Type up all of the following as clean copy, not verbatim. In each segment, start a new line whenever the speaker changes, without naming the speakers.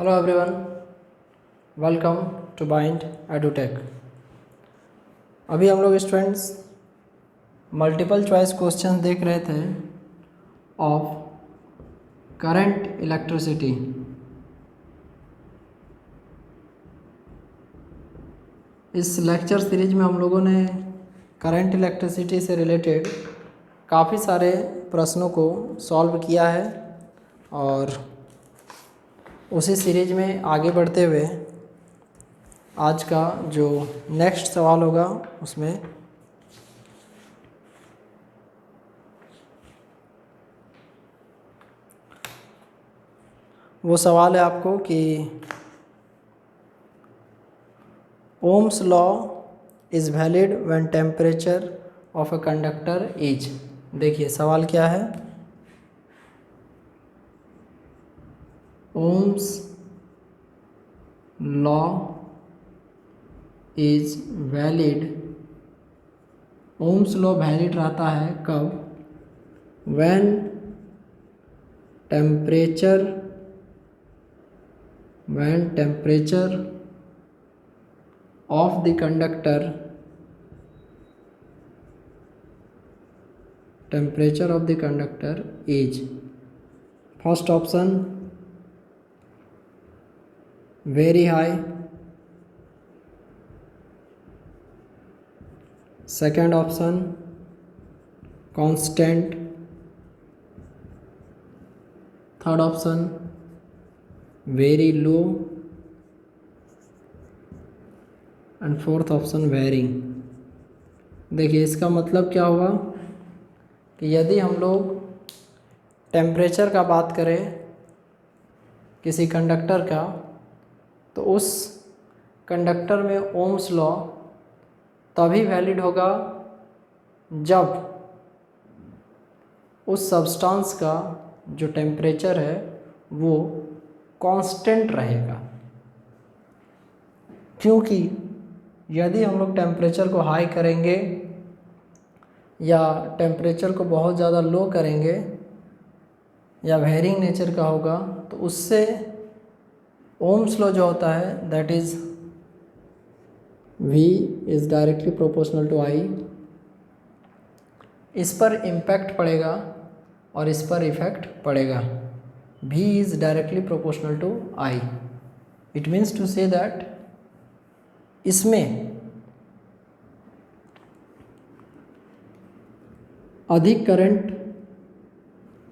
Hello everyone, welcome to Bind Edutech. अभी हम लोग स्टूडेंट्स मल्टीपल चॉइस क्वेश्चन देख रहे थे ऑफ करंट इलेक्ट्रिसिटी। इस लेक्चर सीरीज में हम लोगों ने करंट इलेक्ट्रिसिटी से रिलेटेड काफ़ी सारे प्रश्नों को सॉल्व किया है और उसी सीरीज में आगे बढ़ते हुए आज का जो नेक्स्ट सवाल होगा उसमें वो सवाल है आपको कि Ohm's law is valid when temperature of a conductor is. देखिए सवाल क्या है, Ohm's law is valid, ohms law valid रहता है कब, when temperature of the conductor is first option very high, second option constant, third option very low and fourth option varying. देखिए इसका मतलब क्या हुआ कि यदि हम लोग टेम्परेचर का बात करें किसी कंडक्टर का, तो उस कंडक्टर में ओम्स लॉ तभी वैलिड होगा जब उस सब्सटेंस का जो टेम्परेचर है वो कांस्टेंट रहेगा। क्योंकि यदि हम लोग टेम्परेचर को हाई करेंगे या टेम्परेचर को बहुत ज़्यादा लो करेंगे या वेरिंग नेचर का होगा, तो उससे ओम्स लॉ जो होता है that is V is directly proportional to I, इस पर इम्पैक्ट पड़ेगा और इस पर इफेक्ट पड़ेगा। V is directly proportional to I। It means to say that इसमें अधिक करंट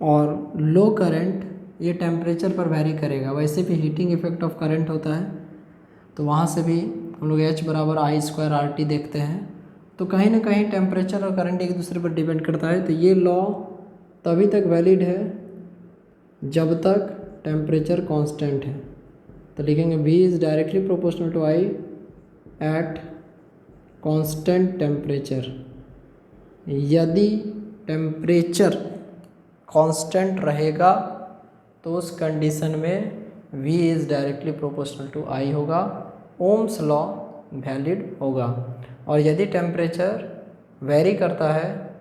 और लो करंट ये टेम्परेचर पर वैरी करेगा। वैसे भी हीटिंग इफेक्ट ऑफ करंट होता है, तो वहाँ से भी हम लोग H बराबर I² RT देखते हैं। तो कहीं ना कहीं टेम्परेचर और करंट एक दूसरे पर डिपेंड करता है। तो ये लॉ तभी तक वैलिड है जब तक टेम्परेचर कांस्टेंट है। तो लिखेंगे V is directly proportional to I at constant temperature. यदि टेम्परेचर कांस्टेंट रहेगा तो उस कंडीशन में V is directly proportional to I होगा, ओम्स लॉ वैलिड होगा। और यदि टेम्परेचर वेरी करता है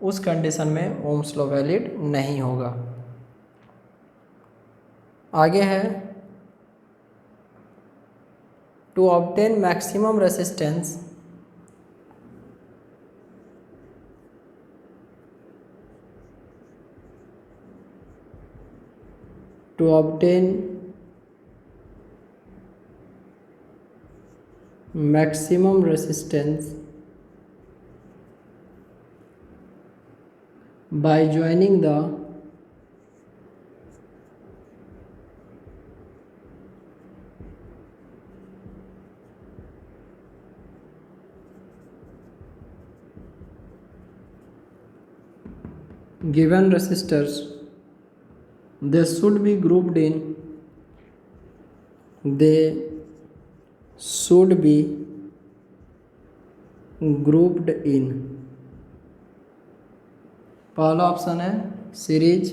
उस कंडीशन में ओम्स लॉ वैलिड नहीं होगा। आगे है to obtain maximum resistance by joining the given resistors, they should be grouped in पहला ऑप्शन है सीरीज,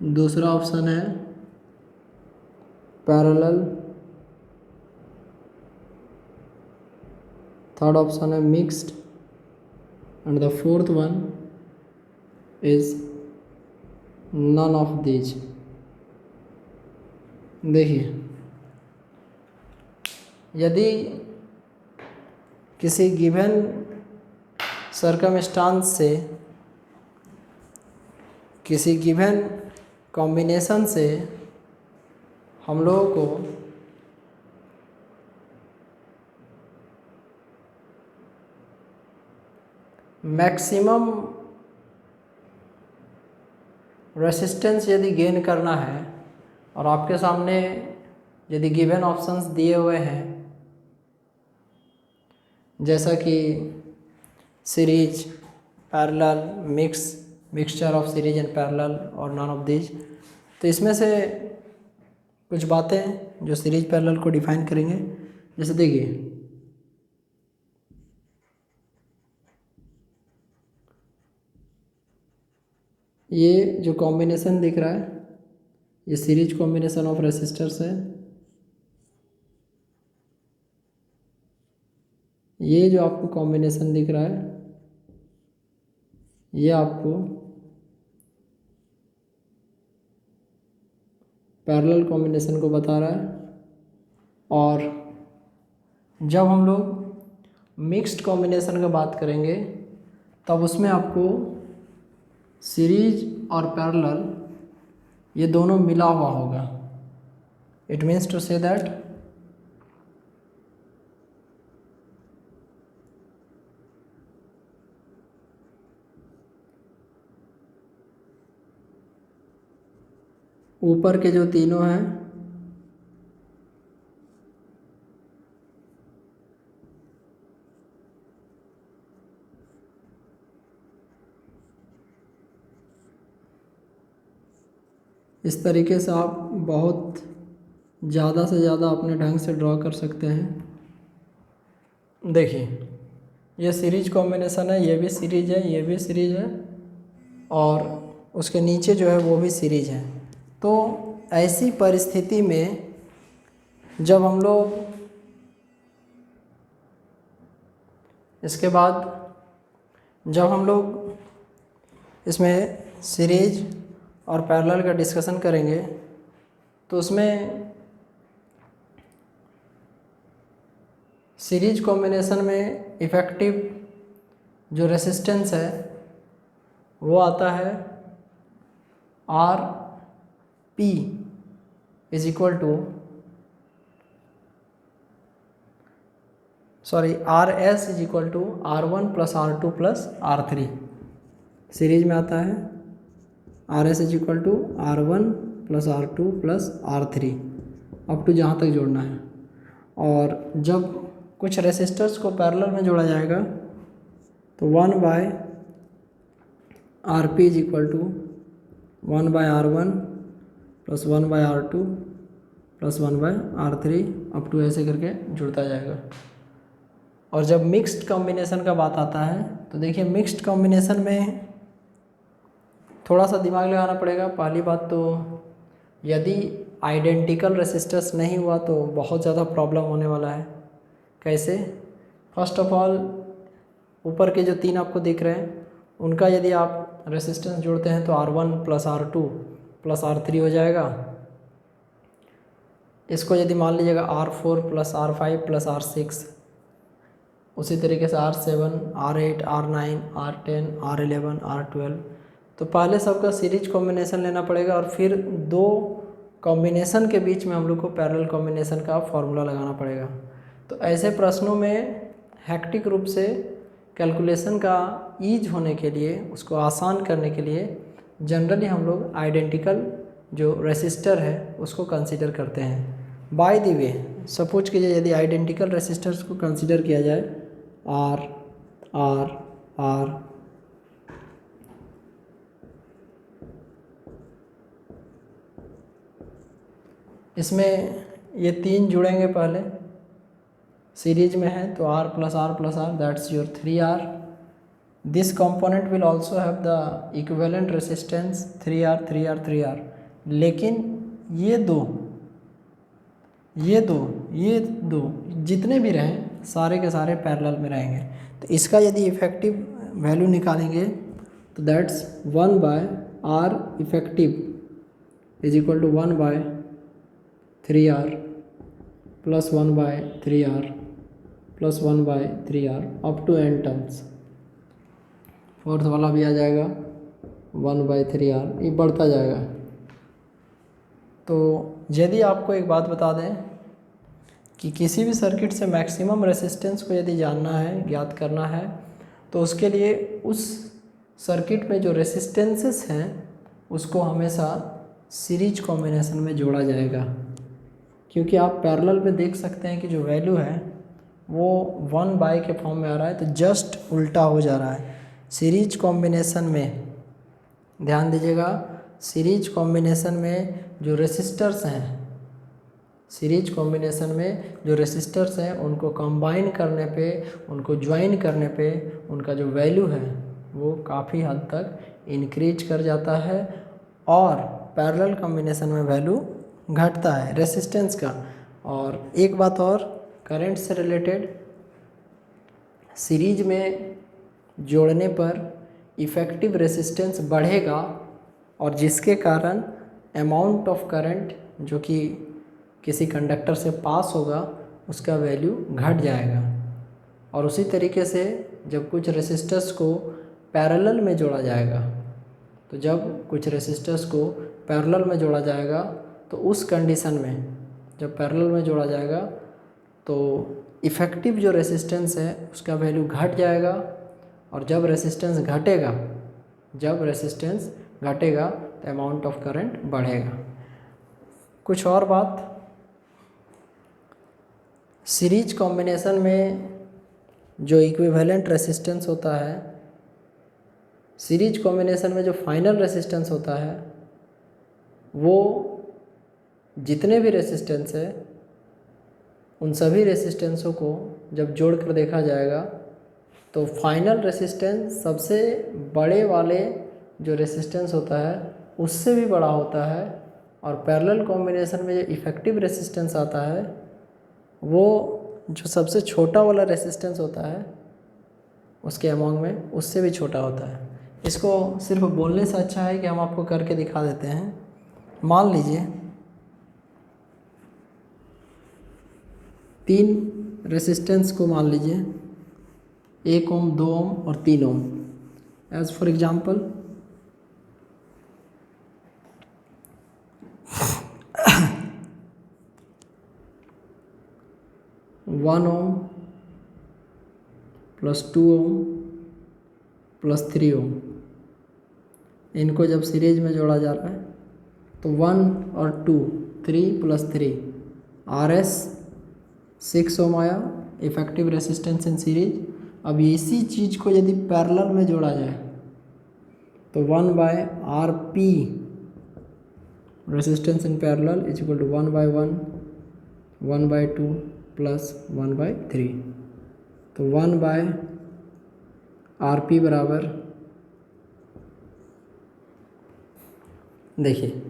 दूसरा ऑप्शन है पैरेलल, थर्ड ऑप्शन है mixed and the fourth one is none of these. देखिए, यदि किसी गिवन सर्कमस्टांस से, किसी गिवन कॉम्बिनेशन से हम लोगों को मैक्सिमम रेसिस्टेंस यदि गेन करना है और आपके सामने यदि गिवन ऑप्शंस दिए हुए हैं जैसा कि series, parallel, mixture of series and parallel और नॉन ऑफ दीज, तो इसमें से कुछ बातें जो सीरीज पैरेलल को डिफाइन करेंगे। जैसे देखिए, ये जो कॉम्बिनेशन दिख रहा है ये सीरीज कॉम्बिनेशन ऑफ रेसिस्टर्स है। ये जो आपको कॉम्बिनेशन दिख रहा है ये आपको पैरेलल कॉम्बिनेशन को बता रहा है। और जब हम लोग मिक्स्ड कॉम्बिनेशन का बात करेंगे तब उसमें आपको सीरीज और पैरेलल ये दोनों मिला हुआ होगा। It means to say that ऊपर के जो तीनों हैं इस तरीके से आप बहुत ज़्यादा से ज़्यादा अपने ढंग से ड्रॉ कर सकते हैं। देखिए, ये सीरीज कॉम्बिनेशन है, ये भी सीरीज है, ये भी सीरीज है और उसके नीचे जो है वो भी सीरीज है। तो ऐसी परिस्थिति में जब हम लोग इसके बाद जब हम लोग इसमें सीरीज और पैरेलल का डिस्कशन करेंगे तो उसमें सीरीज कॉम्बिनेशन में इफ़ेक्टिव जो रेसिस्टेंस है वो आता है R P is equal to R S is equal to R1 plus R2 plus R3। Series में आता है R S is equal to R1 plus R2 plus R3 up to जहाँ तक जोड़ना है। और जब कुछ रेसिस्टर्स को पैरेलल में जोड़ा जाएगा तो 1 by R P is equal to 1 by R1 plus 1 by R2 plus 1 by R3 up to ऐसे करके जुड़ता जाएगा। और जब मिक्स्ड कॉम्बिनेशन का बात आता है तो देखिए, मिक्स्ड कॉम्बिनेशन में थोड़ा सा दिमाग लगाना पड़ेगा। पहली बात तो यदि आइडेंटिकल रेसिस्टर्स नहीं हुआ तो बहुत ज़्यादा प्रॉब्लम होने वाला है। कैसे? फर्स्ट ऑफ ऑल, ऊपर के जो तीन आपको दिख रहे हैं उनका यदि आप रेसिस्टेंस जोड़ते हैं तो R1 plus R2 plus R3 हो जाएगा। इसको यदि मान लीजिएगा R4 plus R5 plus R6, उसी तरीके से R7, R8, R9, R10, R11, R12, तो पहले सबका सीरीज कॉम्बिनेशन लेना पड़ेगा और फिर दो कॉम्बिनेशन के बीच में हम लोग को पैरेलल कॉम्बिनेशन का फॉर्मूला लगाना पड़ेगा। तो ऐसे प्रश्नों में हेक्टिक रूप से कैलकुलेशन का ईज होने के लिए, उसको आसान करने के लिए जनरली हम लोग आइडेंटिकल जो रेसिस्टर है उसको कंसीडर करते हैं। बाय द वे, सपोज कीजिए यदि आइडेंटिकल रेसिस्टर्स को कंसीडर किया जाए आर आर आर, इसमें ये तीन जुड़ेंगे पहले, सीरीज में है तो R plus R that's your 3R। This component will also have the equivalent resistance 3R। लेकिन ये दो जितने भी रहें सारे के सारे पैरेलल में रहेंगे। तो इसका यदि इफ़ेक्टिव वैल्यू निकालेंगे तो that's 1 by R effective is equal to 1/3R plus 1/3R plus 1/3R up to n terms. Fourth वाला भी आ जाएगा 1/3R, ये बढ़ता जाएगा। तो यदि आपको एक बात बता दें कि किसी भी सर्किट से मैक्सिमम रेसिस्टेंस को यदि जानना है, ज्ञात करना है, तो उसके लिए उस सर्किट में जो रेसिस्टेंसेस हैं उसको हमेशा सीरीज कॉम्बिनेशन में जोड़ा जाएगा, क्योंकि आप पैरेलल में देख सकते हैं कि जो वैल्यू है वो 1/, के फॉर्म में आ रहा है, तो जस्ट उल्टा हो जा रहा है। सीरीज कॉम्बिनेशन में ध्यान दीजिएगा, सीरीज कॉम्बिनेशन में जो रेसिस्टर्स हैं, सीरीज कॉम्बिनेशन में जो रेसिस्टर्स हैं उनको कंबाइन करने पे, उनको ज्वाइन करने पे उनका जो वैल्यू है वो काफ़ी हद तक इंक्रीज कर जाता है, और पैरेलल कॉम्बिनेशन में वैल्यू घटता है रेसिस्टेंस का। और एक बात और करंट से रिलेटेड, सीरीज में जोड़ने पर इफ़ेक्टिव रेसिस्टेंस बढ़ेगा, और जिसके कारण अमाउंट ऑफ करंट जो कि किसी कंडक्टर से पास होगा उसका वैल्यू घट जाएगा। और उसी तरीके से जब कुछ रेसिस्टर्स को पैरेलल में जोड़ा जाएगा, तो जब कुछ रेसिस्टर्स को पैरेलल में जोड़ा जाएगा तो उस कंडीशन में, जब पैरेलल में जोड़ा जाएगा तो इफ़ेक्टिव जो रेसिस्टेंस है उसका वैल्यू घट जाएगा, और जब रेसिस्टेंस घटेगा तो अमाउंट ऑफ करंट बढ़ेगा। कुछ और बात, सीरीज कॉम्बिनेशन में जो इक्विवेलेंट रेसिस्टेंस होता है, सीरीज कॉम्बिनेशन में जो फाइनल रेसिस्टेंस होता है, वो जितने भी रेसिस्टेंस है उन सभी रेसिस्टेंसों को जब जोड़ कर देखा जाएगा तो फाइनल रेसिस्टेंस सबसे बड़े वाले जो रेसिस्टेंस होता है उससे भी बड़ा होता है, और पैरेलल कॉम्बिनेशन में जो इफ़ेक्टिव रेसिस्टेंस आता है वो जो सबसे छोटा वाला रेसिस्टेंस होता है उसके अमाउंट में उससे भी छोटा होता है। इसको सिर्फ बोलने से अच्छा है कि हम आपको करके दिखा देते हैं। मान लीजिए 3 रेसिस्टेंस को मान लीजिए 1 ओम, 2 ओम और 3 ohm. As for example 1 ohm plus 2 ohm plus 3 ohm, इनको जब सीरीज में जोड़ा जा रहा है तो 1 और 2, 3 प्लस 3 RS 6 ओम आया इफ़ेक्टिव रेसिस्टेंस इन सीरीज। अब इसी चीज़ को यदि पैरेलल में जोड़ा जाए तो 1/RP resistance in parallel is equal to 1/1, 1/2 plus 1/3। तो 1/RP बराबर, देखिए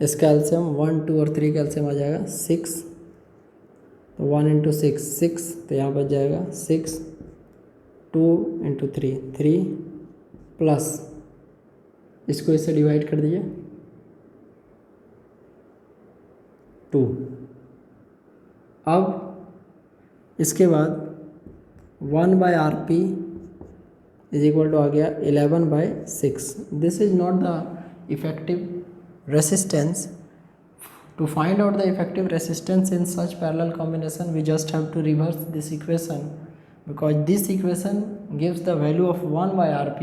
इसका एलसीएम 1, 2 और 3 का एलसीएम आ जाएगा 6, तो 1 × 6 6, तो यहाँ बच जाएगा 6, 2 × 3 3 प्लस इसको इससे डिवाइड कर दीजिए 2। अब इसके बाद 1/RP इज इक्वल टू आ गया 11/6। This is not the effective resistance. To find out the effective resistance in such parallel combination, we just have to reverse this equation, because this equation gives the value of 1/RP.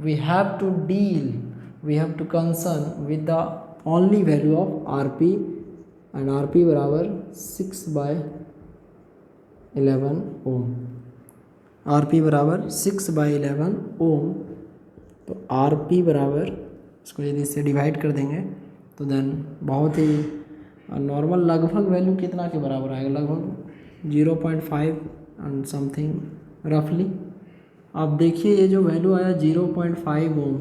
We have to concern with the only value of RP, and RP बराबर 6/11 ओम। RP बराबर 6/11 ओम। तो RP बराबर, इसको यदि इससे divide कर देंगे तो देन बहुत ही नॉर्मल लगभग वैल्यू कितना के बराबर आएगा, लगभग 0.5 एंड समथिंग रफली। आप देखिए ये जो वैल्यू आया 0.5 ओम,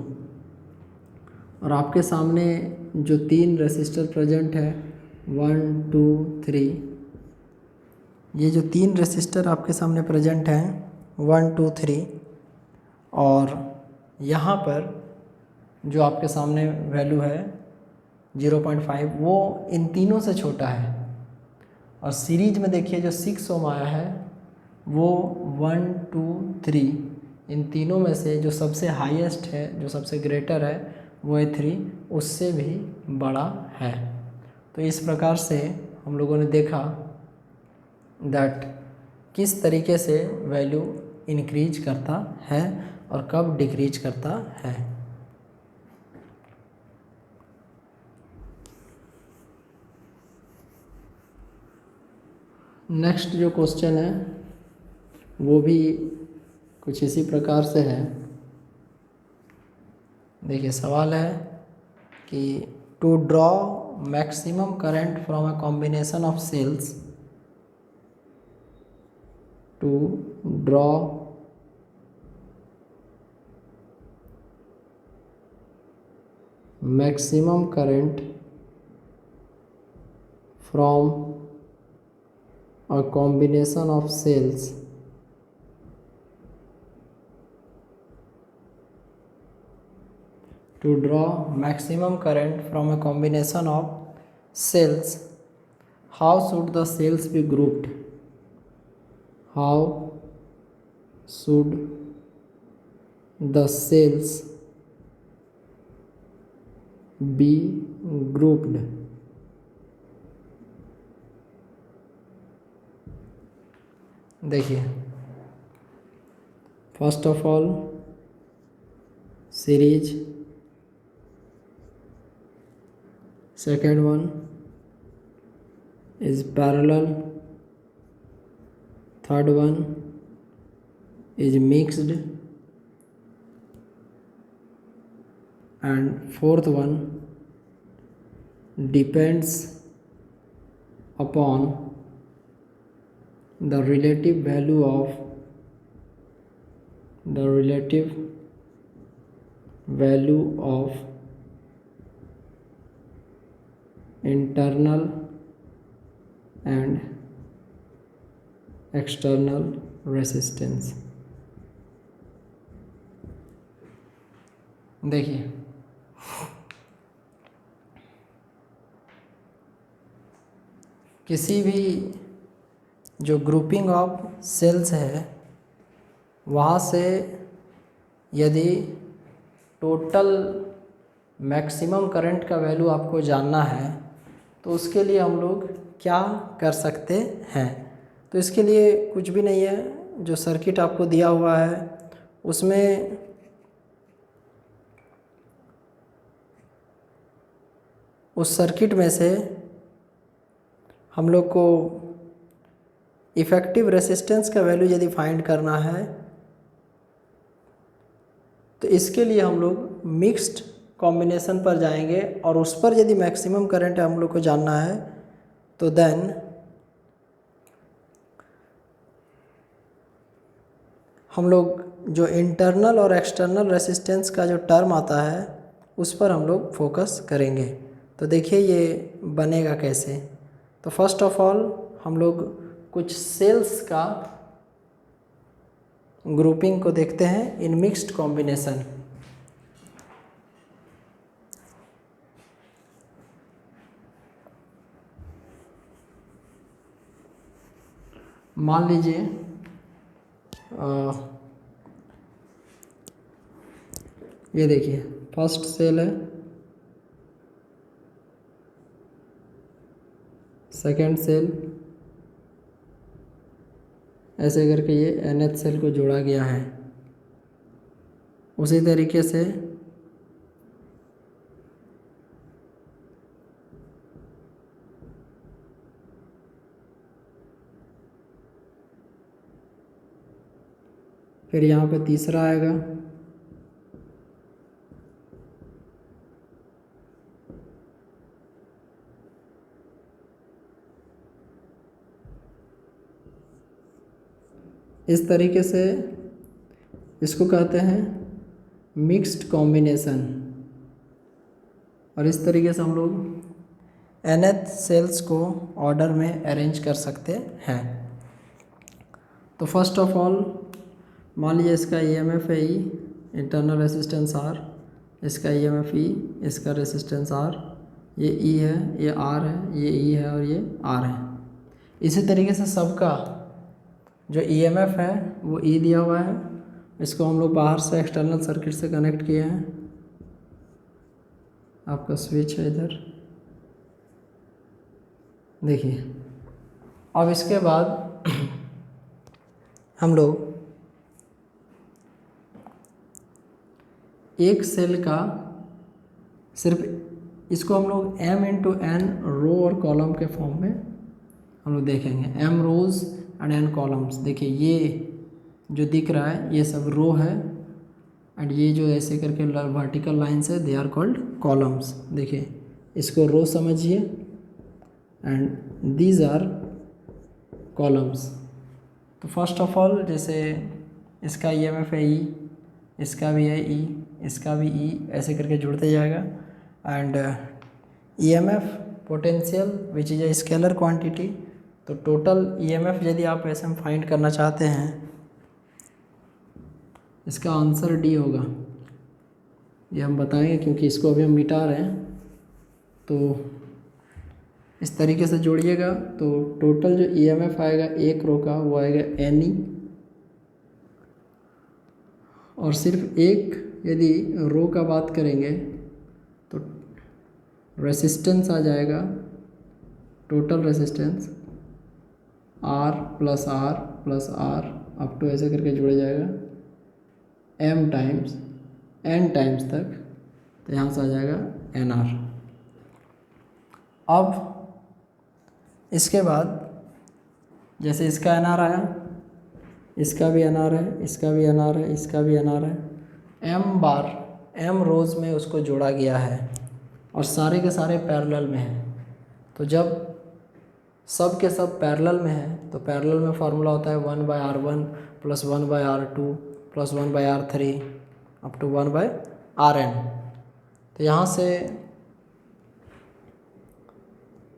और आपके सामने जो 3 रेसिस्टर प्रेजेंट है 1, 2, 3, ये जो 3 रेसिस्टर आपके सामने प्रेजेंट हैं 1, 2, 3, और यहाँ पर जो आपके सामने वैल्यू है 0.5 वो इन तीनों से छोटा है। और सीरीज में देखिए जो 6 ओम आया है वो 1, 2, 3 इन तीनों में से जो सबसे हाईएस्ट है, जो सबसे ग्रेटर है वो है 3, उससे भी बड़ा है। तो इस प्रकार से हम लोगों ने देखा दैट किस तरीके से वैल्यू इंक्रीज करता है और कब डिक्रीज करता है। नेक्स्ट जो क्वेश्चन है वो भी कुछ इसी प्रकार से है। देखिए सवाल है कि to draw maximum current from a combination of cells, to draw maximum current from a combination of cells, to draw maximum current from a combination of cells, how should the cells be grouped? How should the cells be grouped? देखिए first of all series, second one is parallel, third one is mixed and fourth one depends upon the relative value of internal and external resistance। देखिए किसी भी जो grouping of sales है वहाँ से यदि total maximum current का value आपको जानना है तो उसके लिए हम लोग क्या कर सकते हैं। तो इसके लिए कुछ भी नहीं है, जो सर्किट आपको दिया हुआ है उसमें उस सर्किट में से हम लोग को इफ़ेक्टिव रेसिस्टेंस का वैल्यू यदि फाइंड करना है तो इसके लिए हम लोग मिक्स्ड कॉम्बिनेशन पर जाएंगे और उस पर यदि मैक्सिमम करंट हम लोग को जानना है तो देन हम लोग जो इंटरनल और एक्सटर्नल रेसिस्टेंस का जो टर्म आता है उस पर हम लोग फोकस करेंगे। तो देखिए ये बनेगा कैसे। तो फर्स्ट ऑफ ऑल हम लोग कुछ सेल्स का ग्रुपिंग को देखते हैं इन मिक्स्ड कॉम्बिनेशन। मान लीजिए ये देखिए फर्स्ट सेल है, सेकेंड सेल, ऐसे करके ये nth सेल को जोड़ा गया है। उसी तरीके से फिर यहाँ पे तीसरा आएगा, इस तरीके से इसको कहते हैं मिक्स्ड कॉम्बिनेशन। और इस तरीके से हम लोग nth सेल्स को ऑर्डर में अरेंज कर सकते हैं। तो फर्स्ट ऑफ ऑल मान लीजिए इसका EMF है E, इंटरनल रेसिस्टेंस R, इसका EMF E, इसका रेसिस्टेंस R, ये E है, ये R है, ये E है और ये R है। इसी तरीके से सबका जो EMF है वो E दिया हुआ है, इसको हम लोग बाहर से एक्सटर्नल सर्किट से कनेक्ट किए हैं। आपका स्विच है इधर, देखिए। अब इसके बाद हम लोग एक सेल का सिर्फ इसको हम लोग M इंटू N रो और कॉलम के फॉर्म में हम लोग देखेंगे, M rows and N columns. देखिए ये जो दिख रहा है ये सब रो है, एंड ये जो ऐसे करके वर्टिकल लाइन्स है दे आर कॉल्ड कॉलम्स। देखिए इसको रो समझिए एंड दीज आर कॉलम्स। तो फर्स्ट ऑफ ऑल जैसे इसका EMF है E, इसका भी है E, इसका भी E, ऐसे करके जुड़ते जाएगा। And EMF potential which is a scalar quantity. तो टोटल EMF यदि आप ऐसे में फाइंड करना चाहते हैं, इसका आंसर D होगा। ये हम बताएंगे क्योंकि इसको अभी हम मिटा रहे हैं। तो इस तरीके से जोड़िएगा तो टोटल जो EMF आएगा एक रो का वो आएगा NE, और सिर्फ एक यदि रो का बात करेंगे तो रेसिस्टेंस आ जाएगा, total resistance R plus R up to ऐसे करके जुड़ जाएगा M टाइम्स N टाइम्स तक, तो यहाँ से आ जाएगा NR। अब इसके बाद जैसे इसका NR आया, इसका भी NR है, इसका भी NR है, इसका भी NR है, M रोज़ में उसको जोड़ा गया है और सारे के सारे पैरेलल में हैं। तो जब सब के सब पैरेलल में हैं तो पैरेलल में फार्मूला होता है 1/R1 plus 1/R2 plus 1/R3 up to 1/Rn। तो यहाँ से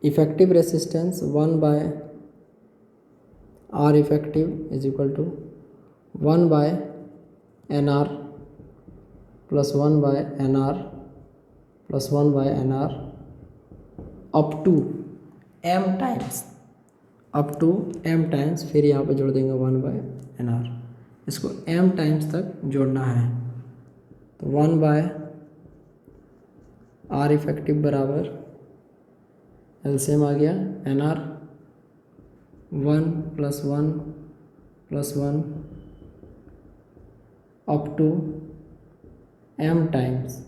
effective resistance 1/R effective is equal to 1/NR plus 1/NR plus 1/NR up to M times, फिर यहाँ पे जोड़ देंगे 1/NR। इसको M टाइम्स तक जोड़ना है। तो 1/R इफेक्टिव बराबर एलसीएम आ गया NR 1 plus 1 plus 1 up to M times.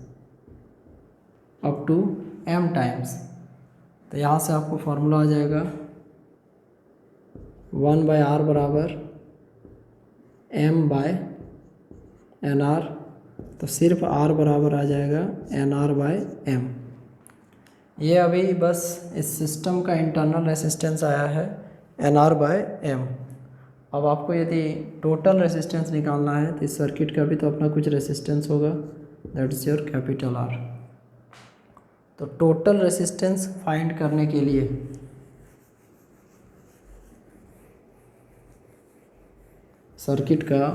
तो यहाँ से आपको फार्मूला आ जाएगा 1/R बराबर M/NR। तो सिर्फ R बराबर आ जाएगा NR/M। ये अभी बस इस सिस्टम का इंटरनल रेसिस्टेंस आया है NR/M। अब आपको यदि टोटल रेसिस्टेंस निकालना है तो इस सर्किट का भी तो अपना कुछ रेसिस्टेंस होगा, that is your capital R। तो टोटल रेसिस्टेंस फाइंड करने के लिए सर्किट का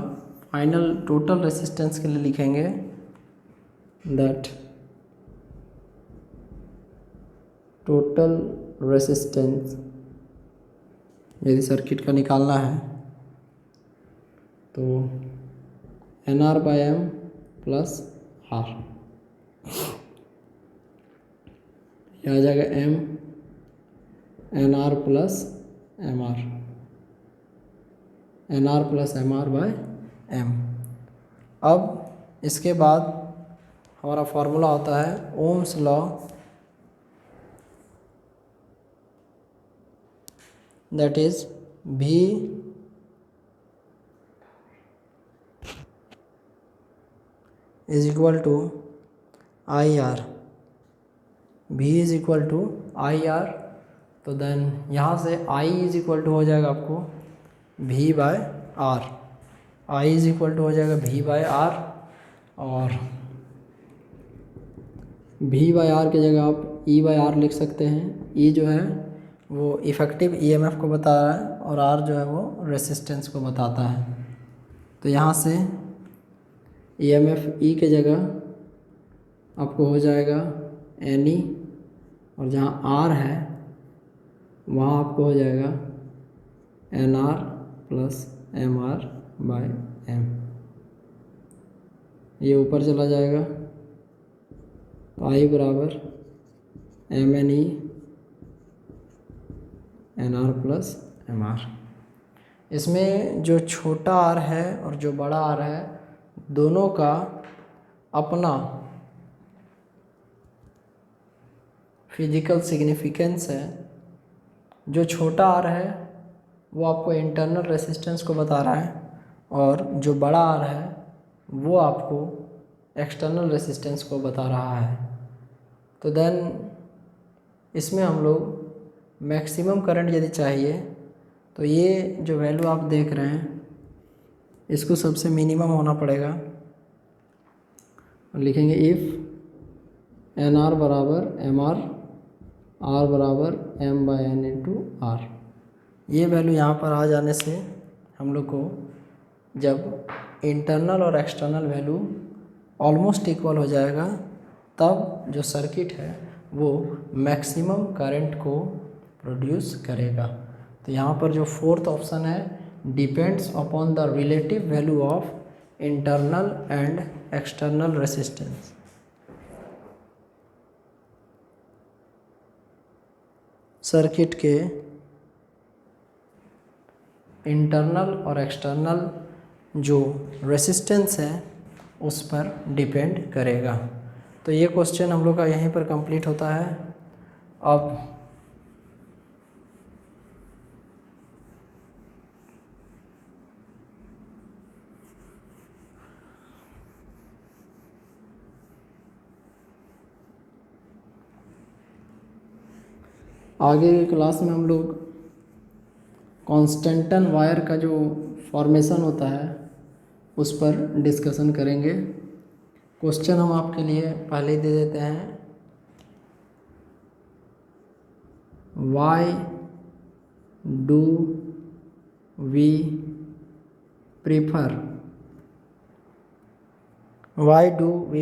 फाइनल टोटल रेसिस्टेंस के लिए लिखेंगे दैट टोटल रेसिस्टेंस यदि सर्किट का निकालना है तो NR/M प्लस R, यह आ जाएगा M NR plus MR, NR plus MR/M। अब इसके बाद हमारा फॉर्मूला होता है Ohm's law, that is V is equal to IR। V is equal to IR। तो देन यहाँ से I is equal to हो जाएगा आपको V/R। I is equal to हो जाएगा V/R, और V/R की जगह आप E/R लिख सकते हैं। E जो है वो इफ़ेक्टिव EMF को बता रहा है और R जो है वो रेसिस्टेंस को बताता है। तो यहाँ से EMF E के जगह आपको हो जाएगा एनी, और जहाँ आर है वहाँ आपको हो जाएगा N R plus M R by M. ये ऊपर चला जाएगा तो आई बराबर M N E N R plus M R. इसमें जो छोटा आर है और जो बड़ा आर है दोनों का अपना फिजिकल सिग्निफिकेंस है। जो छोटा आर है वो आपको इंटरनल रेसिस्टेंस को बता रहा है, और जो बड़ा आर है वो आपको एक्सटर्नल रेसिस्टेंस को बता रहा है। तो देन इसमें हम लोग मैक्सिमम करंट यदि चाहिए तो ये जो वैल्यू आप देख रहे हैं इसको सबसे मिनिमम होना पड़ेगा। लिखेंगे इफ़ एन आर बराबर एम आर बराबर M by N into R. ये वैल्यू यहाँ पर आ जाने से हम लोग को जब इंटरनल और एक्सटर्नल वैल्यू ऑलमोस्ट इक्वल हो जाएगा तब जो सर्किट है वो मैक्सिमम करंट को प्रोड्यूस करेगा। तो यहाँ पर जो फोर्थ ऑप्शन है depends upon the relative value of internal and external resistance. Circuit के इंटरनल और एक्सटर्नल जो रेसिस्टेंस है उस पर डिपेंड करेगा। तो ये क्वेश्चन हम लोग का यहीं पर कंप्लीट होता है। अब आगे की क्लास में हम लोग कॉन्स्टेंटन वायर का जो फॉर्मेशन होता है उस पर डिस्कशन करेंगे। क्वेश्चन हम आपके लिए पहले ही दे देते हैं। Why do we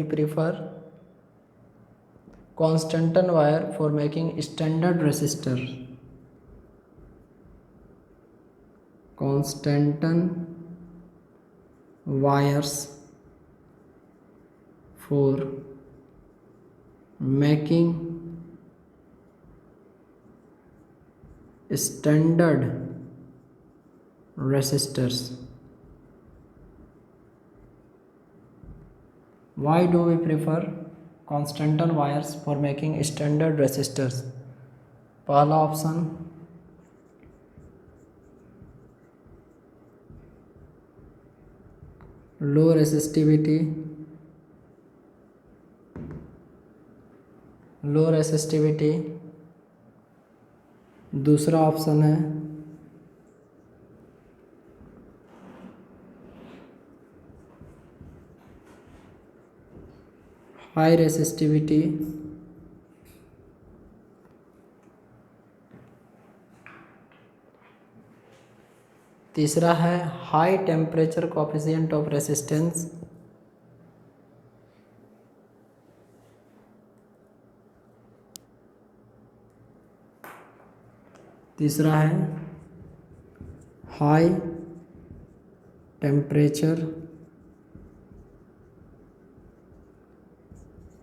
prefer constantan wire for making standard resistor. Constantan wires for making standard resistors. Why do we prefer Constantan wires for making standard resistors? पहला ऑप्शन लो रेसिस्टिविटी। दूसरा ऑप्शन है हाई रेसिस्टिविटी। तीसरा है high temperature coefficient of resistance. तीसरा है high temperature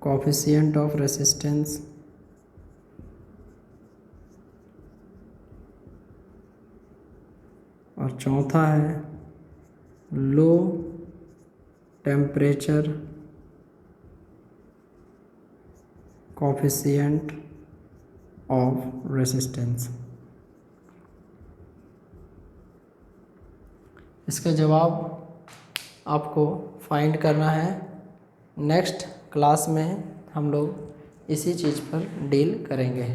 coefficient of resistance. और चौथा है low temperature coefficient of resistance. इसका जवाब आपको फाइंड करना है। नेक्स्ट क्लास में हम लोग इसी चीज़ पर डील करेंगे।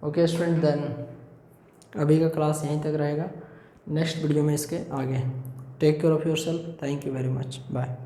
ओके स्टूडेंट, देन अभी का क्लास यहीं तक रहेगा। नेक्स्ट वीडियो में इसके आगे। Take care of yourself. Thank you very much. Bye.